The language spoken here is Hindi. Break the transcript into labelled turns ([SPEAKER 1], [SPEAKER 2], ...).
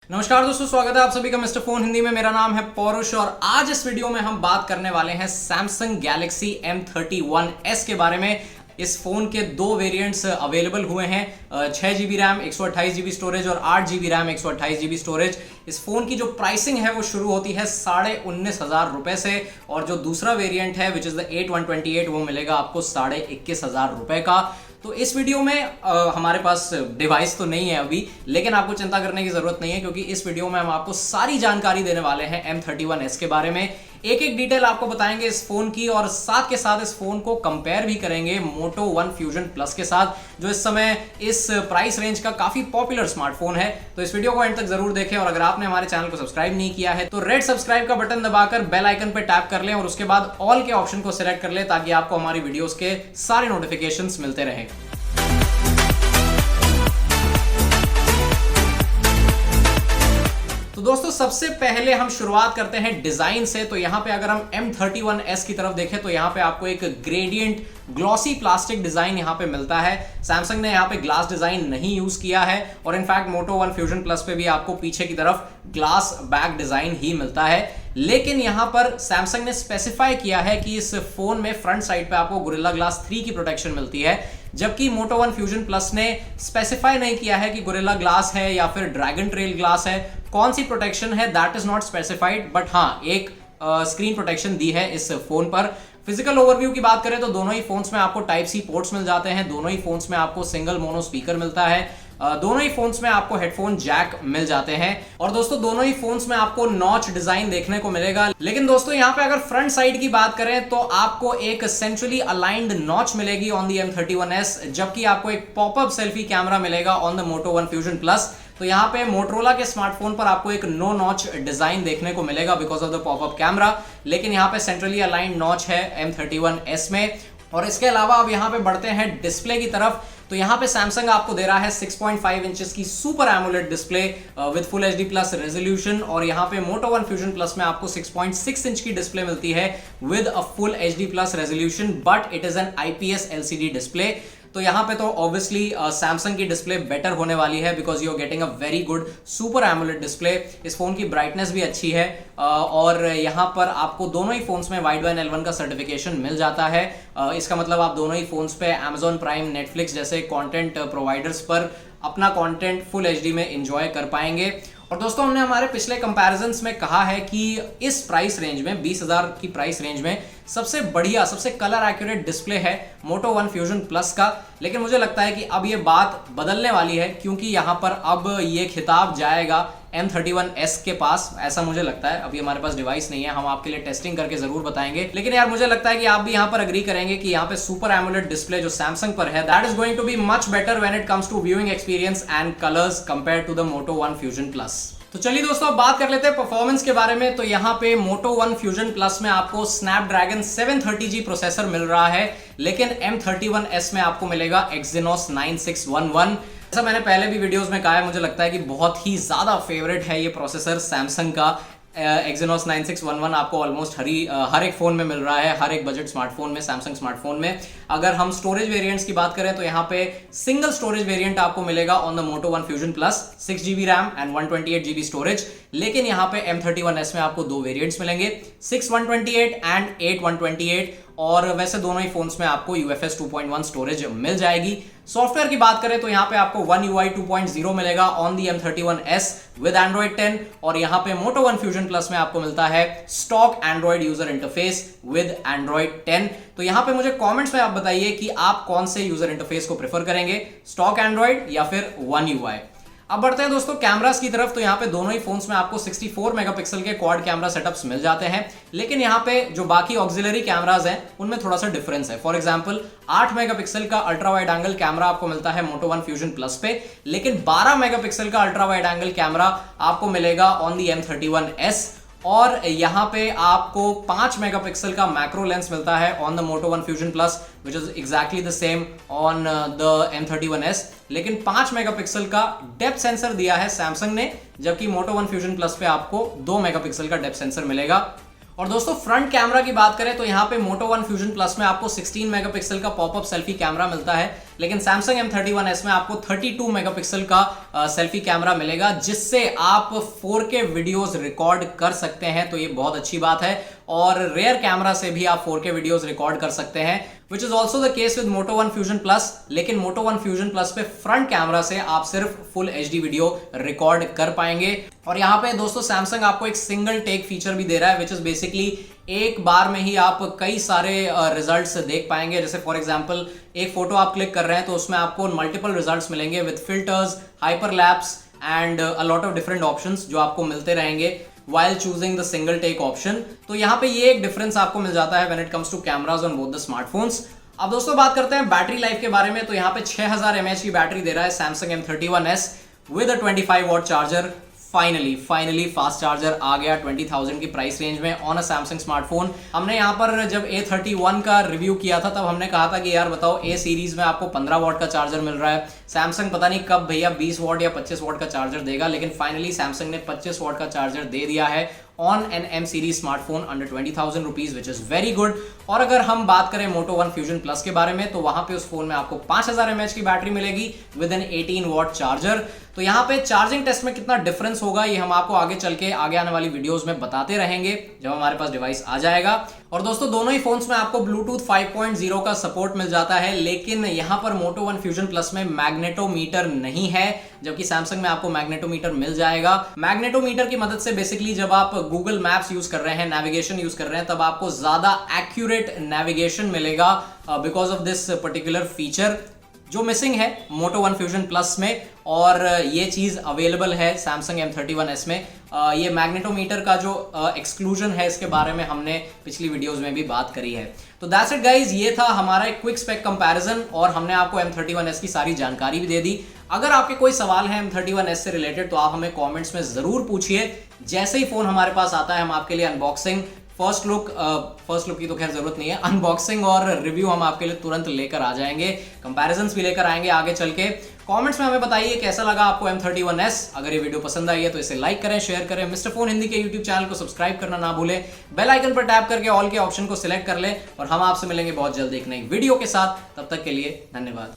[SPEAKER 1] नमस्कार दोस्तों, स्वागत है आप सभी का मिस्टर फोन हिंदी में। मेरा नाम है पौरुष और आज इस वीडियो में हम बात करने वाले हैं सैमसंग गैलेक्सी M31s के बारे में। इस फोन के दो वेरिएंट्स अवेलेबल हुए हैं, 6GB रैम 128GB स्टोरेज और 8GB रैम 128GB स्टोरेज। इस फोन की जो प्राइसिंग है वो शुरू होती है 19,500 रुपए से और जो दूसरा वेरिएंट है विच इज द 8128 वो मिलेगा आपको 21,500 रुपए का। तो इस वीडियो में हमारे पास डिवाइस तो नहीं है अभी, लेकिन आपको चिंता करने की जरूरत नहीं है क्योंकि इस वीडियो में हम आपको सारी जानकारी देने वाले हैं M31s के बारे में। एक एक डिटेल आपको बताएंगे इस फोन की और साथ के साथ इस फोन को कंपेयर भी करेंगे Moto One Fusion Plus के साथ, जो इस समय इस प्राइस रेंज का काफी पॉपुलर स्मार्टफोन है। तो इस वीडियो को एंड तक जरूर देखें और अगर आपने हमारे चैनल को सब्सक्राइब नहीं किया है तो रेड सब्सक्राइब का बटन दबाकर बेल आइकन पर टैप कर लें और उसके बाद ऑल के ऑप्शन को सिलेक्ट कर लें ताकि आपको हमारी वीडियोस के सारे नोटिफिकेशंस मिलते रहें। तो दोस्तों सबसे पहले हम शुरुआत करते हैं डिजाइन से। तो यहां पे अगर हम M31s की तरफ देखें तो यहां पे आपको एक ग्रेडियंट ग्लॉसी प्लास्टिक डिजाइन यहां पे मिलता है। सैमसंग ने यहां पे ग्लास डिजाइन नहीं यूज किया है और in fact Moto One Fusion Plus पे भी आपको पीछे की तरफ ग्लास बैक डिजाइन ही मिलता है। लेकिन यहां पर सैमसंग ने स्पेसिफाई किया है कि इस फोन में फ्रंट साइड पे आपको गोरिल्ला ग्लास 3 की प्रोटेक्शन मिलती है, जबकि Moto One Fusion Plus ने स्पेसिफाई नहीं किया है कि गोरिल्ला ग्लास है या फिर ड्रैगन ट्रेल ग्लास है। कौन सी प्रोटेक्शन है that is not specified, but हाँ एक स्क्रीन प्रोटेक्शन दी है इस फोन पर। फिजिकल ओवरव्यू की बात करें तो दोनों ही फोन्स में आपको टाइप सी पोर्ट्स मिल जाते हैं, दोनों ही फोन्स में आपको सिंगल मोनो स्पीकर मिलता है, दोनों ही फोन्स में आपको हेडफोन जैक मिल जाते हैं और दोस्तों दोनों ही फोन्स में आपको नॉच डिजाइन देखने को मिलेगा। लेकिन दोस्तों यहाँ पे अगर फ्रंट साइड की बात करें तो आपको एक सेंट्रली अलाइंड नॉच मिलेगी ऑन द M31s, जबकि आपको एक पॉपअप सेल्फी कैमरा मिलेगा on the Moto One Fusion Plus। तो यहाँ पे मोटरोला के स्मार्टफोन पर आपको एक नो नॉच डिजाइन देखने को मिलेगा because of the popup camera, लेकिन यहाँ पे सेंट्रली अलाइंड नॉच है M31s में। और इसके अलावा अब यहाँ पे बढ़ते हैं डिस्प्ले की तरफ। तो यहाँ पे सैमसंग आपको दे रहा है 6.5 इंचेस की super AMOLED display with full HD plus resolution और यहाँ पे Moto One Fusion Plus में आपको 6.6 इंच की डिस्प्ले मिलती है with a full HD plus resolution, but it is an IPS LCD display. तो यहाँ पे तो ऑब्वियसली सैमसंग की डिस्प्ले बेटर होने वाली है because you are getting a very good super AMOLED display. इस फोन की ब्राइटनेस भी अच्छी है और यहाँ पर आपको दोनों ही फोन्स में वाइडबैंड L1 का सर्टिफिकेशन मिल जाता है। इसका मतलब आप दोनों ही फोन्स पे Amazon प्राइम, नेटफ्लिक्स जैसे कंटेंट प्रोवाइडर्स पर अपना कंटेंट फुल एचडी में एंजॉय कर पाएंगे। और दोस्तों हमने हमारे पिछले कंपैरिजंस में कहा है कि इस प्राइस रेंज में 20,000 की प्राइस रेंज में सबसे बढ़िया सबसे कलर एक्यूरेट डिस्प्ले है Moto One Fusion Plus का। लेकिन मुझे लगता है कि अब ये बात बदलने वाली है क्योंकि यहाँ पर अब ये खिताब जाएगा M31s के पास, ऐसा मुझे लगता है। अभी हमारे पास डिवाइस नहीं है, हम आपके लिए टेस्टिंग करके जरूर बताएंगे, लेकिन यार मुझे लगता है कि आप भी यहाँ पर अग्री करेंगे कि यहाँ पे सुपर एमोलेड डिस्प्ले जो सैमसंग पर है that is going to be much better when it comes to viewing experience and colours compare to the Moto One Fusion Plus। तो चलिए दोस्तों अब बात कर लेते हैं परफॉर्मेंस के बारे में। तो यहाँ पे Moto One Fusion Plus में आपको Snapdragon 730G प्रोसेसर मिल रहा है, लेकिन M31s में आपको मिलेगा Exynos 9611। जैसा मैंने पहले भी वीडियोस में कहा है, मुझे लगता है कि बहुत ही ज्यादा फेवरेट है ये प्रोसेसर सैमसंग का। Exynos 9611 आपको ऑलमोस्ट हर एक फोन में मिल रहा है, हर एक बजट स्मार्टफोन में, सैमसंग स्मार्टफोन में। अगर हम स्टोरेज वेरिएंट्स की बात करें तो यहाँ पे सिंगल स्टोरेज वेरिएंट आपको मिलेगा on the Moto One Fusion Plus 6GB RAM and 128GB storage. लेकिन यहाँ पे M31s में आपको दो वेरिएंट्स मिलेंगे, 6/128 एंड 8/128, और वैसे दोनों ही फोन्स में आपको UFS 2.1 स्टोरेज मिल जाएगी। सॉफ्टवेयर की बात करें तो यहाँ पे आपको One UI 2.0 मिलेगा on the M31s with Android 10 और यहाँ पे Moto One Fusion Plus में आपको मिलता है stock Android user interface with Android 10। तो यहाँ पे मुझे कमेंट्स में आप बताइए कि आप कौन से यूजर इंटरफेस को प्रेफर करेंगे, स्टॉक Android या फिर One UI। अब बढ़ते हैं दोस्तों कैमरास की तरफ। तो यहाँ पे दोनों ही फोन्स में आपको 64 मेगापिक्सल के क्वाड कैमरा सेटअप्स मिल जाते हैं, लेकिन यहाँ पे जो बाकी ऑक्सिलरी कैमरास हैं उनमें थोड़ा सा डिफरेंस है। फॉर एग्जांपल 8 मेगापिक्सल का अल्ट्रा वाइड एंगल कैमरा आपको मिलता है Moto One Fusion Plus पे, लेकिन 12 मेगापिक्सल का अल्ट्रा वाइड एंगल कैमरा आपको मिलेगा ऑन दी M31s और यहाँ पे आपको 5 मेगापिक्सल का मैक्रो लेंस मिलता है on the Moto One Fusion Plus which is exactly the same on the M31s। लेकिन 5 मेगापिक्सल का डेप्थ सेंसर दिया है सैमसंग ने, जबकि Moto One Fusion Plus पे आपको 2 मेगापिक्सल का डेप्थ सेंसर मिलेगा। और दोस्तों फ्रंट कैमरा की बात करें तो यहाँ पे Moto One Fusion Plus में आपको 16 मेगापिक्सल का पॉपअप सेल्फी कैमरा मिलता है, लेकिन Samsung M31s में आपको 32 मेगापिक्सल का सेल्फी कैमरा मिलेगा, जिससे आप 4K वीडियोस रिकॉर्ड कर सकते हैं। तो ये बहुत अच्छी बात है, और रेयर कैमरा से भी आप 4K वीडियोस रिकॉर्ड कर सकते हैं, which is also the case with Moto One Fusion Plus। लेकिन Moto One Fusion Plus पे फ्रंट कैमरा से आप सिर्फ फुल HD वीडियो रिकॉर्ड कर पाएंगे। और यहाँ पे दोस्तों Samsung आपको एक सिंगल टेक फीचर भी दे रहा है, विच इज बेसिकली एक बार में ही आप कई सारे रिजल्ट्स देख पाएंगे। जैसे फॉर एग्जांपल एक फोटो आप क्लिक कर रहे हैं तो उसमें आपको मल्टीपल रिजल्ट्स मिलेंगे with filters, hyperlapse and a lot of different options जो आपको मिलते रहेंगे while choosing the single take option। तो यहाँ पे ये एक डिफरेंस आपको मिल जाता है when it comes to cameras on both the smartphones। अब दोस्तों बात करते हैं बैटरी लाइफ के बारे में। तो यहाँ पे 6000 mAh की बैटरी दे रहा है Samsung M31s with a 25 watt charger. Finally fast charger आ गया 20,000 की प्राइस रेंज में ऑन अ सैमसंग स्मार्टफोन। हमने यहाँ पर जब A31 का रिव्यू किया था तब हमने कहा था कि यार बताओ A सीरीज में आपको 15 वॉट का चार्जर मिल रहा है, सैमसंग पता नहीं कब भैया 20 वॉट या 25 वॉट का चार्जर देगा, लेकिन फाइनली सैमसंग ने 25 वॉट का चार्जर दे दिया है on an M series smartphone under 20,000 rupees, which is very good. और अगर हम बात करें Moto One Fusion Plus के बारे में तो वहां पे उस फोन में आपको 5000 mAh की बैटरी मिलेगी विद एन 18 वॉट चार्जर। तो यहाँ पे चार्जिंग टेस्ट में कितना डिफरेंस होगा ये हम आपको आगे चल के आगे आने वाली वीडियोस में बताते रहेंगे जब हमारे पास डिवाइस आ जाएगा। और दोस्तों दोनों ही फोन्स में आपको ब्लूटूथ 5.0 का सपोर्ट मिल जाता है, लेकिन यहाँ पर Moto One Fusion Plus में मैग्नेटोमीटर नहीं है, जबकि सैमसंग में आपको मैग्नेटोमीटर मिल जाएगा। मैग्नेटोमीटर की मदद से बेसिकली जब आप गूगल मैप्स यूज कर रहे हैं, नेविगेशन यूज कर रहे हैं, तब आपको ज्यादा एक्यूरेट नेविगेशन मिलेगा because of this particular feature जो मिसिंग है Moto One Fusion Plus में। और ये चीज अवेलेबल है Samsung M31s में। ये मैग्नेटोमीटर का जो एक्सक्लूजन है इसके बारे में हमने पिछली वीडियोस में भी बात करी है। तो दैट्स इट गाइज, ये था हमारा एक क्विक स्पेक कंपैरिजन और हमने आपको M31s की सारी जानकारी भी दे दी। अगर आपके कोई सवाल है M31s से रिलेटेड तो आप हमें कॉमेंट्स में जरूर पूछिए। जैसे ही फोन हमारे पास आता है हम आपके लिए अनबॉक्सिंग, फर्स्ट लुक की तो खैर जरूरत नहीं है, अनबॉक्सिंग और रिव्यू हम आपके लिए तुरंत लेकर आ जाएंगे, कंपैरिजंस भी लेकर आएंगे आगे चल के। कमेंट्स में हमें बताइए कैसा लगा आपको M31s। अगर ये वीडियो पसंद आई है तो इसे लाइक करें, शेयर करें। मिस्टर फोन हिंदी के यूट्यूब चैनल को सब्सक्राइब करना ना भूलें, बेल आइकन पर टैप करके ऑल के ऑप्शन को सिलेक्ट कर लें और हम आपसे मिलेंगे बहुत जल्द एक नई वीडियो के साथ। तब तक के लिए धन्यवाद।